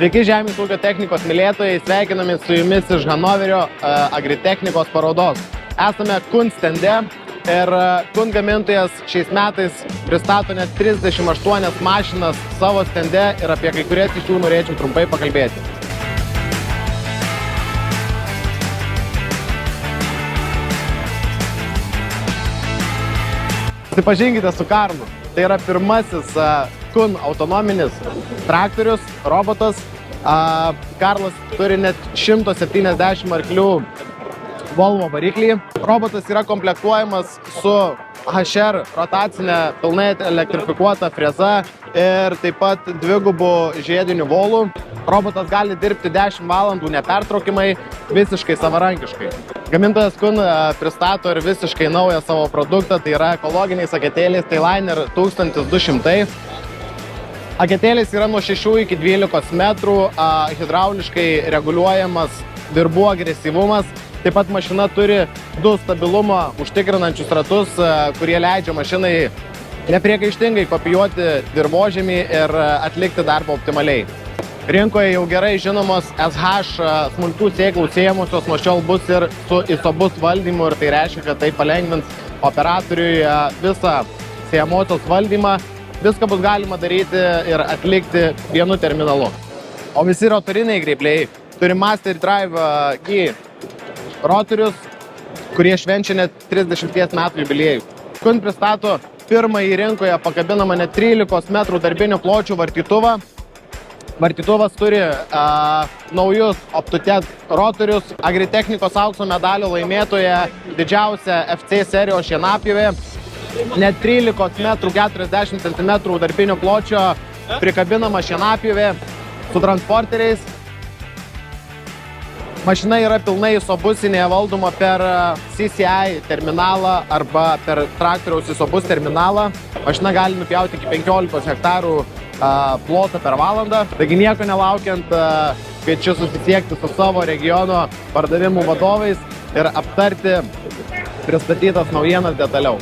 Sveiki žemės ūkio technikos mylėtojai, sveikiname su jumis iš Hanoverio agritechnikos parodos. Esame KUN stende ir KUN gamintojas šiais metais pristato net 38 mašinas savo stende ir apie kai kurias iš jų norėčiau trumpai pakalbėti. Susipažinkite su Karlu. Tai yra pirmasis KUN autonominis traktorius, robotas. Karlas turi net 170 arklių Volvo variklį. Robotas yra komplektuojamas su HR rotacinė pilnai elektrifikuota freza ir taip pat dvigubų žiedinių volų. Robotas gali dirbti 10 valandų nepertraukimai, visiškai savarankiškai. Gamintojas KUN pristato ir visiškai naują savo produktą, tai yra ekologiniais aketėliais Tailiner 1200. Aketėlis yra nuo 6 iki 12 metrų, hidrauliškai reguliuojamas virbų agresyvumas. Taip pat mašina turi 2 stabilumą užtikrinančius ratus, kurie leidžia mašinai nepriekaištingai kopijuoti dirvožemį ir atlikti darbą optimaliai. Rinkoje jau gerai žinomos SH smulkių sėklų siejamosios nuo šiol bus ir su ISOBUS valdymu, ir tai reiškia, kad tai palengvins operatoriui visą siejamosios valdymą. Viską bus galima daryti ir atlikti vienu terminalu. O visi rotoriniai grėbliai turi Master Drive Key rotorius, kurie švenčia net 30 metų jubiliejų. KUN pristato pirmąjį rinkoje pakabinamą net 13 metrų darbinių pločių vartytuvą. Vartytuvas turi naujus OptuTed rotorius, agritechnikos aukso medalio laimėtoja didžiausia FC serijos šienapjovė. Net 13 metrų 40 cm darbinio pločio prikabinama šienapjovė su transporteriais. Mašina yra pilnai ISOBUSinėje valdoma per CCI terminalą arba per traktoriaus ISOBUS terminalą. Mašina gali nupjauti iki 15 hektarų plotą per valandą. Taigi nieko nelaukiant, kviečiu susisiekti su savo regiono pardavimų vadovais ir aptarti pristatytas naujienas detaliau.